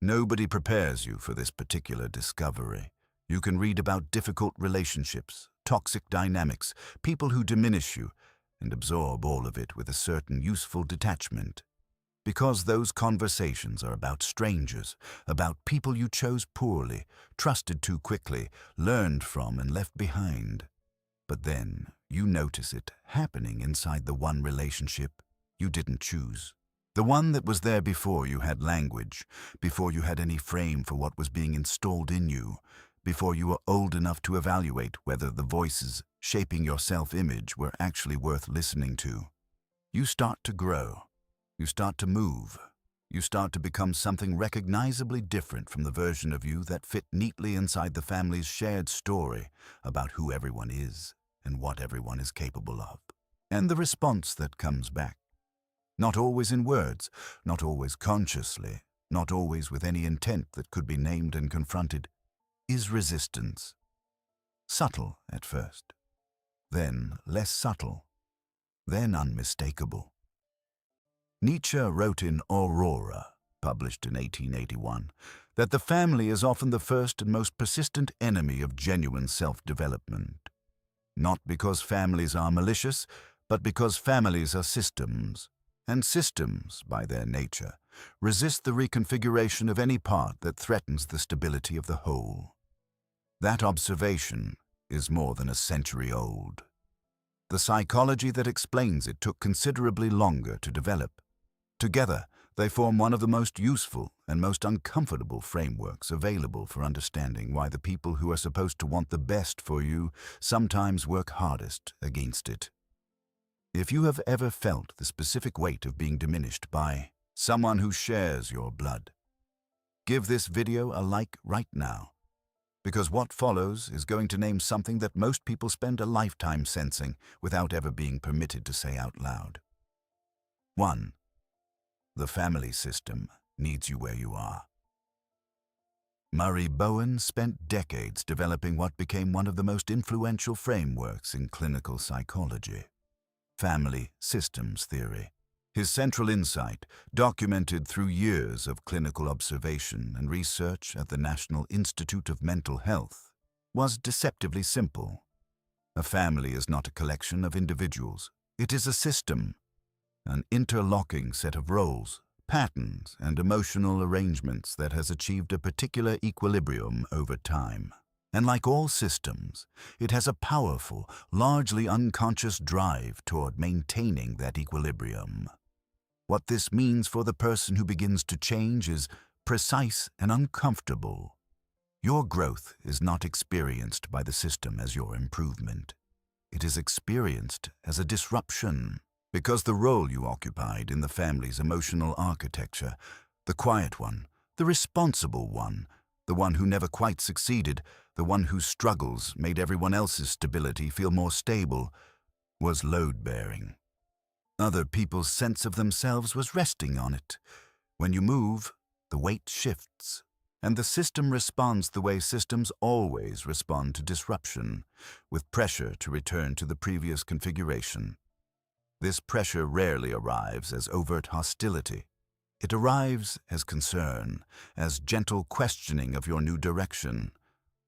Nobody prepares you for this particular discovery. You can read about difficult relationships, toxic dynamics, people who diminish you, and absorb all of it with a certain useful detachment. Because those conversations are about strangers, about people you chose poorly, trusted too quickly, learned from and left behind. But then you notice it happening inside the one relationship you didn't choose. The one that was there before you had language, before you had any frame for what was being installed in you, before you were old enough to evaluate whether the voices shaping your self-image were actually worth listening to. You start to grow. You start to move. You start to become something recognizably different from the version of you that fit neatly inside the family's shared story about who everyone is and what everyone is capable of. And the response that comes back, not always in words, not always consciously, not always with any intent that could be named and confronted, is resistance. Subtle at first, then less subtle, then unmistakable. Nietzsche wrote in Aurora, published in 1881, that the family is often the first and most persistent enemy of genuine self-development. Not because families are malicious, but because families are systems. And systems, by their nature, resist the reconfiguration of any part that threatens the stability of the whole. That observation is more than a century old. The psychology that explains it took considerably longer to develop. Together, they form one of the most useful and most uncomfortable frameworks available for understanding why the people who are supposed to want the best for you sometimes work hardest against it. If you have ever felt the specific weight of being diminished by someone who shares your blood, give this video a like right now, because what follows is going to name something that most people spend a lifetime sensing without ever being permitted to say out loud. 1. The family system needs you where you are. Murray Bowen spent decades developing what became one of the most influential frameworks in clinical psychology. Family systems theory. His central insight, documented through years of clinical observation and research at the National Institute of Mental Health, was deceptively simple. A family is not a collection of individuals. It is a system, an interlocking set of roles, patterns, and emotional arrangements that has achieved a particular equilibrium over time. And like all systems, it has a powerful, largely unconscious drive toward maintaining that equilibrium. What this means for the person who begins to change is precise and uncomfortable. Your growth is not experienced by the system as your improvement. It is experienced as a disruption, because the role you occupied in the family's emotional architecture, the quiet one, the responsible one, the one who never quite succeeded, the one whose struggles made everyone else's stability feel more stable, was load-bearing. Other people's sense of themselves was resting on it. When you move, the weight shifts, and the system responds the way systems always respond to disruption, with pressure to return to the previous configuration. This pressure rarely arrives as overt hostility. It arrives as concern, as gentle questioning of your new direction,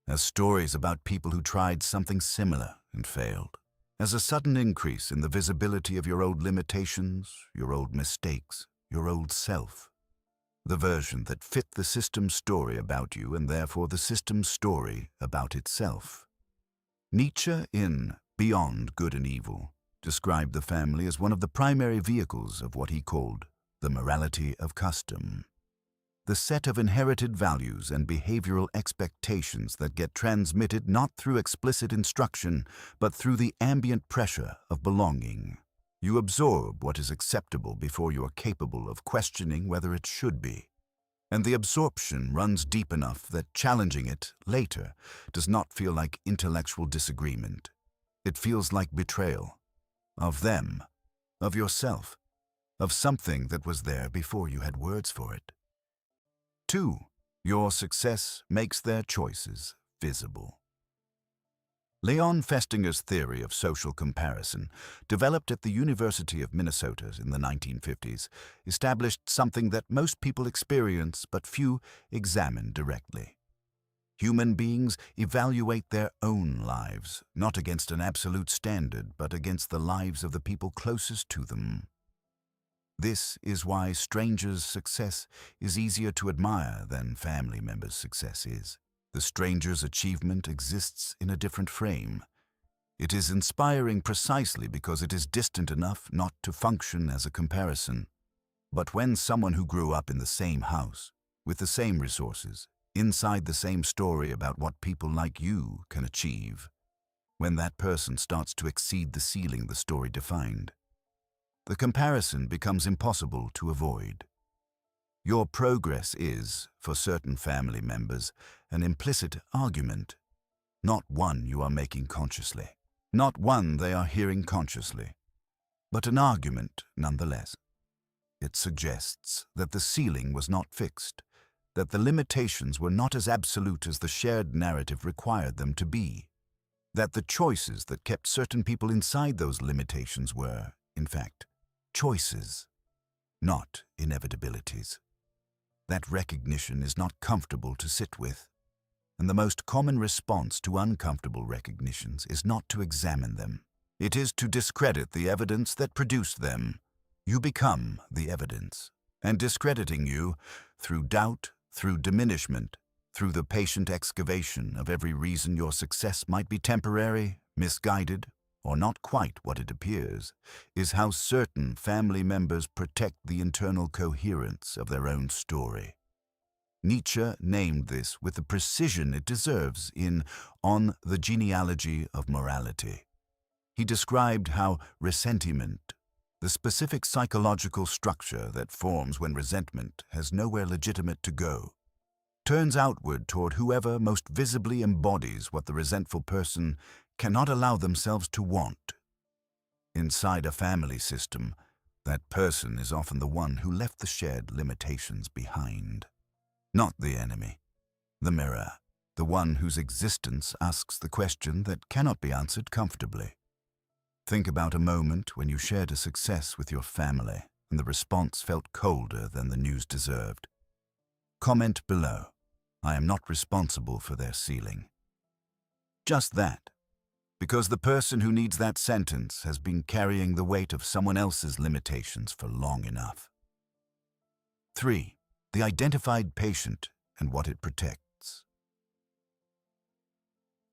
as stories about people who tried something similar and failed, as a sudden increase in the visibility of your old limitations, your old mistakes, your old self, the version that fit the system's story about you and therefore the system's story about itself. Nietzsche, in Beyond Good and Evil, described the family as one of the primary vehicles of what he called the morality of custom. The set of inherited values and behavioral expectations that get transmitted not through explicit instruction, but through the ambient pressure of belonging. You absorb what is acceptable before you are capable of questioning whether it should be. And the absorption runs deep enough that challenging it later does not feel like intellectual disagreement. It feels like betrayal. Of them, of yourself, of something that was there before you had words for it. 2. Your success makes their choices visible. Leon Festinger's theory of social comparison, developed at the University of Minnesota in the 1950s, established something that most people experience but few examine directly. Human beings evaluate their own lives, not against an absolute standard, but against the lives of the people closest to them. This is why strangers' success is easier to admire than family members' success is. The stranger's achievement exists in a different frame. It is inspiring precisely because it is distant enough not to function as a comparison. But when someone who grew up in the same house, with the same resources, inside the same story about what people like you can achieve, when that person starts to exceed the ceiling the story defined, the comparison becomes impossible to avoid. Your progress is, for certain family members, an implicit argument, not one you are making consciously, not one they are hearing consciously, but an argument nonetheless. It suggests that the ceiling was not fixed, that the limitations were not as absolute as the shared narrative required them to be, that the choices that kept certain people inside those limitations were, in fact, choices, not inevitabilities. That recognition is not comfortable to sit with, and the most common response to uncomfortable recognitions is not to examine them. It is to discredit the evidence that produced them. You become the evidence, and discrediting you, through doubt, through diminishment, through the patient excavation of every reason your success might be temporary, misguided, or not quite what it appears, is how certain family members protect the internal coherence of their own story. Nietzsche named this with the precision it deserves in On the Genealogy of Morality. He described how ressentiment, the specific psychological structure that forms when resentment has nowhere legitimate to go, turns outward toward whoever most visibly embodies what the resentful person cannot allow themselves to want. Inside a family system, that person is often the one who left the shared limitations behind. Not the enemy, the mirror, the one whose existence asks the question that cannot be answered comfortably. Think about a moment when you shared a success with your family and the response felt colder than the news deserved. Comment below, I am not responsible for their ceiling. Just that. Because the person who needs that sentence has been carrying the weight of someone else's limitations for long enough. 3. The identified patient and what it protects.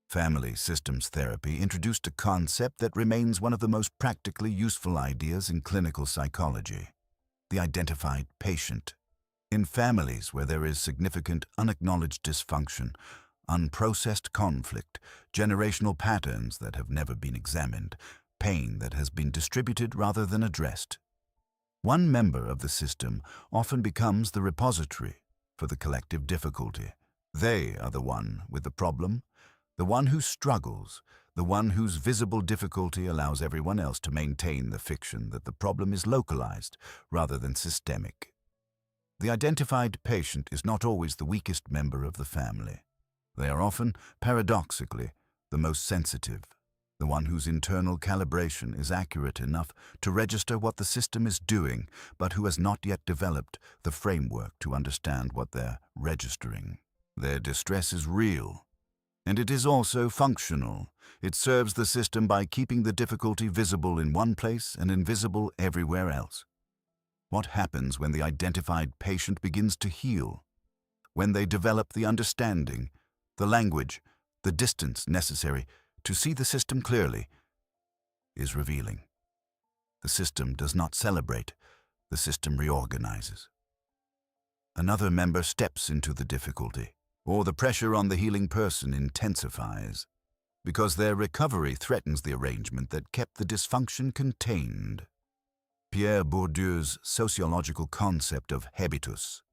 Family systems therapy introduced a concept that remains one of the most practically useful ideas in clinical psychology: the identified patient. In families where there is significant unacknowledged dysfunction, unprocessed conflict, generational patterns that have never been examined, pain that has been distributed rather than addressed, one member of the system often becomes the repository for the collective difficulty. They are the one with the problem, the one who struggles, the one whose visible difficulty allows everyone else to maintain the fiction that the problem is localized rather than systemic. The identified patient is not always the weakest member of the family. They are often, paradoxically, the most sensitive, the one whose internal calibration is accurate enough to register what the system is doing, but who has not yet developed the framework to understand what they're registering. Their distress is real, and it is also functional. It serves the system by keeping the difficulty visible in one place and invisible everywhere else. What happens when the identified patient begins to heal? When they develop the understanding, the language, the distance necessary to see the system clearly, is revealing. The system does not celebrate, the system reorganizes. Another member steps into the difficulty, or the pressure on the healing person intensifies, because their recovery threatens the arrangement that kept the dysfunction contained. Pierre Bourdieu's sociological concept of habitus,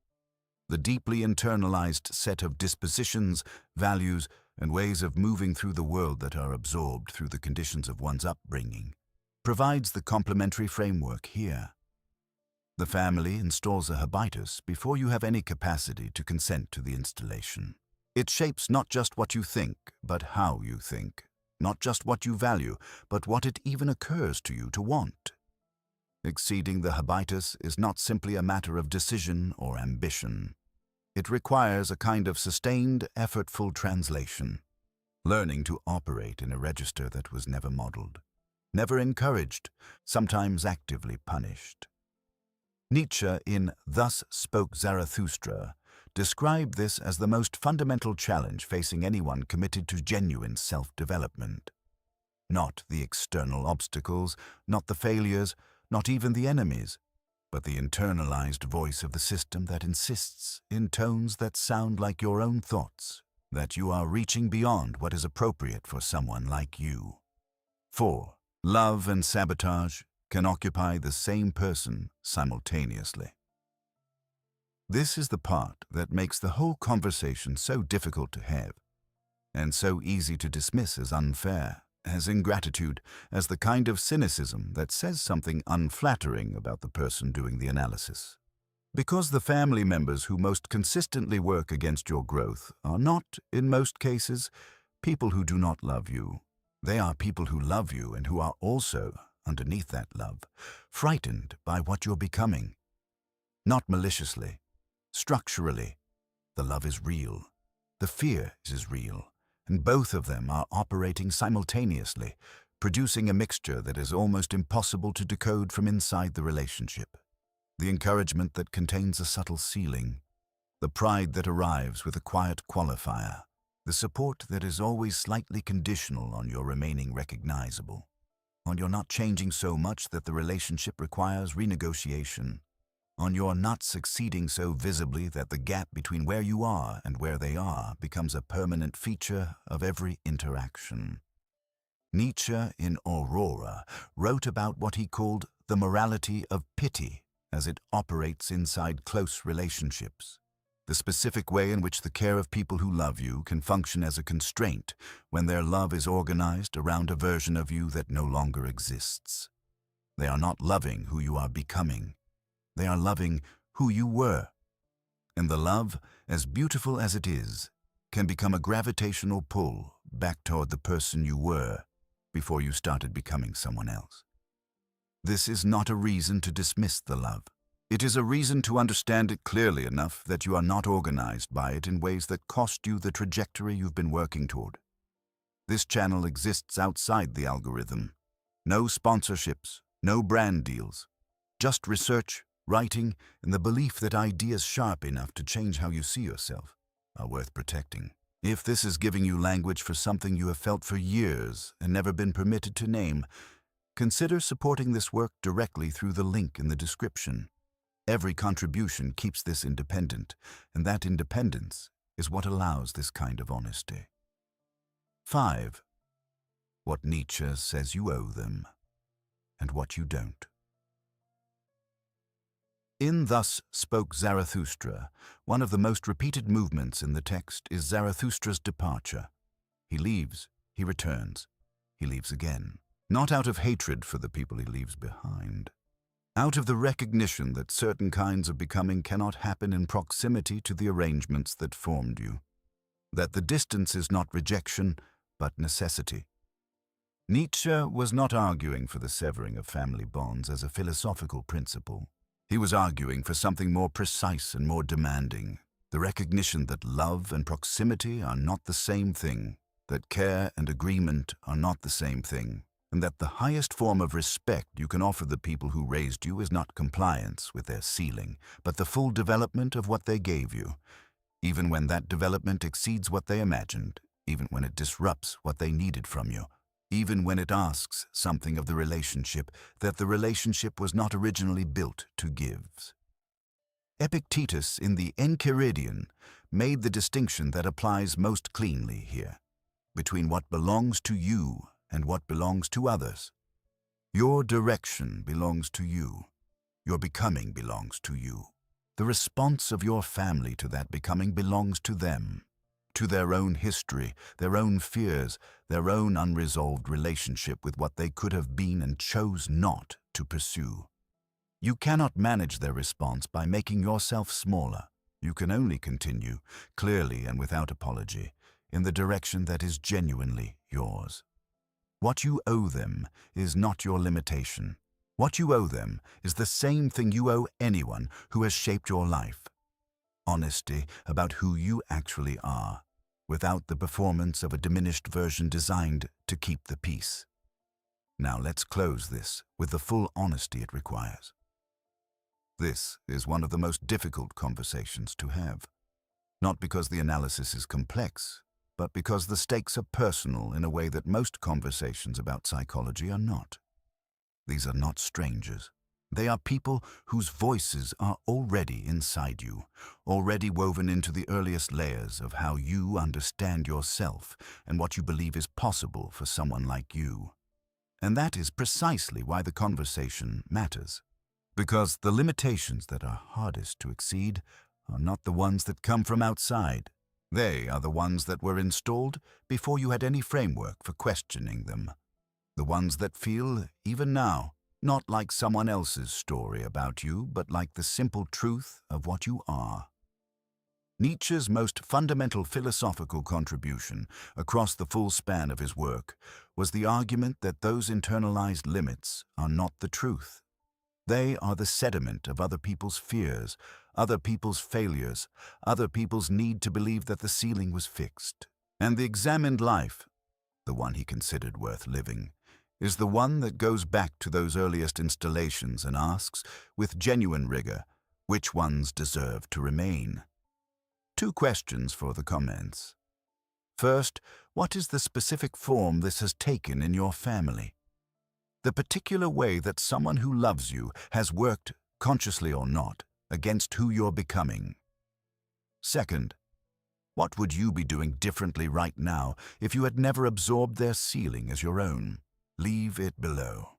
the deeply internalized set of dispositions, values, and ways of moving through the world that are absorbed through the conditions of one's upbringing, provides the complementary framework here. The family installs a habitus before you have any capacity to consent to the installation. It shapes not just what you think, but how you think, not just what you value, but what it even occurs to you to want. Exceeding the habitus is not simply a matter of decision or ambition. It requires a kind of sustained, effortful translation, learning to operate in a register that was never modeled, never encouraged, sometimes actively punished. Nietzsche, in Thus Spoke Zarathustra, described this as the most fundamental challenge facing anyone committed to genuine self-development. Not the external obstacles, not the failures, not even the enemies, but the internalized voice of the system that insists, in tones that sound like your own thoughts, that you are reaching beyond what is appropriate for someone like you. 4. Love and sabotage can occupy the same person simultaneously. This is the part that makes the whole conversation so difficult to have, and so easy to dismiss as unfair, as ingratitude, as the kind of cynicism that says something unflattering about the person doing the analysis. Because the family members who most consistently work against your growth are not, in most cases, people who do not love you. They are people who love you and who are also, underneath that love, frightened by what you're becoming. Not maliciously, structurally. The love is real. The fear is real. And both of them are operating simultaneously, producing a mixture that is almost impossible to decode from inside the relationship. The encouragement that contains a subtle ceiling, the pride that arrives with a quiet qualifier, the support that is always slightly conditional on your remaining recognizable, on your not changing so much that the relationship requires renegotiation, on your not succeeding so visibly that the gap between where you are and where they are becomes a permanent feature of every interaction. Nietzsche, in Aurora, wrote about what he called the morality of pity as it operates inside close relationships, the specific way in which the care of people who love you can function as a constraint when their love is organized around a version of you that no longer exists. They are not loving who you are becoming. They are loving who you were. And the love, as beautiful as it is, can become a gravitational pull back toward the person you were before you started becoming someone else. This is not a reason to dismiss the love. It is a reason to understand it clearly enough that you are not organized by it in ways that cost you the trajectory you've been working toward. This channel exists outside the algorithm. No sponsorships, no brand deals, just research, writing, and the belief that ideas sharp enough to change how you see yourself are worth protecting. If this is giving you language for something you have felt for years and never been permitted to name, consider supporting this work directly through the link in the description. Every contribution keeps this independent, and that independence is what allows this kind of honesty. 5. What Nietzsche says you owe them, and what you don't. In Thus Spoke Zarathustra, one of the most repeated movements in the text is Zarathustra's departure. He leaves, he returns, he leaves again. Not out of hatred for the people he leaves behind. Out of the recognition that certain kinds of becoming cannot happen in proximity to the arrangements that formed you. That the distance is not rejection, but necessity. Nietzsche was not arguing for the severing of family bonds as a philosophical principle. He was arguing for something more precise and more demanding, the recognition that love and proximity are not the same thing, that care and agreement are not the same thing, and that the highest form of respect you can offer the people who raised you is not compliance with their ceiling, but the full development of what they gave you, even when that development exceeds what they imagined, even when it disrupts what they needed from you, even when it asks something of the relationship that the relationship was not originally built to give. Epictetus in the Enchiridion made the distinction that applies most cleanly here, between what belongs to you and what belongs to others. Your direction belongs to you. Your becoming belongs to you. The response of your family to that becoming belongs to them, to their own history, their own fears, their own unresolved relationship with what they could have been and chose not to pursue. You cannot manage their response by making yourself smaller. You can only continue, clearly and without apology, in the direction that is genuinely yours. What you owe them is not your limitation. What you owe them is the same thing you owe anyone who has shaped your life. Honesty about who you actually are, without the performance of a diminished version designed to keep the peace. Now let's close this with the full honesty it requires. This is one of the most difficult conversations to have. Not because the analysis is complex, but because the stakes are personal in a way that most conversations about psychology are not. These are not strangers. They are people whose voices are already inside you, already woven into the earliest layers of how you understand yourself and what you believe is possible for someone like you. And that is precisely why the conversation matters. Because the limitations that are hardest to exceed are not the ones that come from outside. They are the ones that were installed before you had any framework for questioning them. The ones that feel, even now, not like someone else's story about you, but like the simple truth of what you are. Nietzsche's most fundamental philosophical contribution across the full span of his work was the argument that those internalized limits are not the truth. They are the sediment of other people's fears, other people's failures, other people's need to believe that the ceiling was fixed. And the examined life, the one he considered worth living, is the one that goes back to those earliest installations and asks, with genuine rigor, which ones deserve to remain. 2 questions for the comments. First, what is the specific form this has taken in your family? The particular way that someone who loves you has worked, consciously or not, against who you're becoming. Second, what would you be doing differently right now if you had never absorbed their ceiling as your own? Leave it below.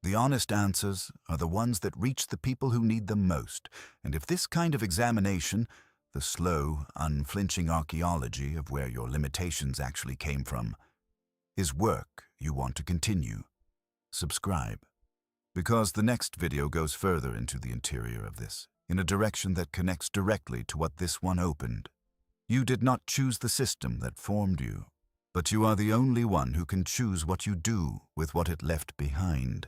The honest answers are the ones that reach the people who need them most, and if this kind of examination, the slow, unflinching archaeology of where your limitations actually came from, is work you want to continue, subscribe. Because the next video goes further into the interior of this, in a direction that connects directly to what this one opened. You did not choose the system that formed you, but you are the only one who can choose what you do with what it left behind.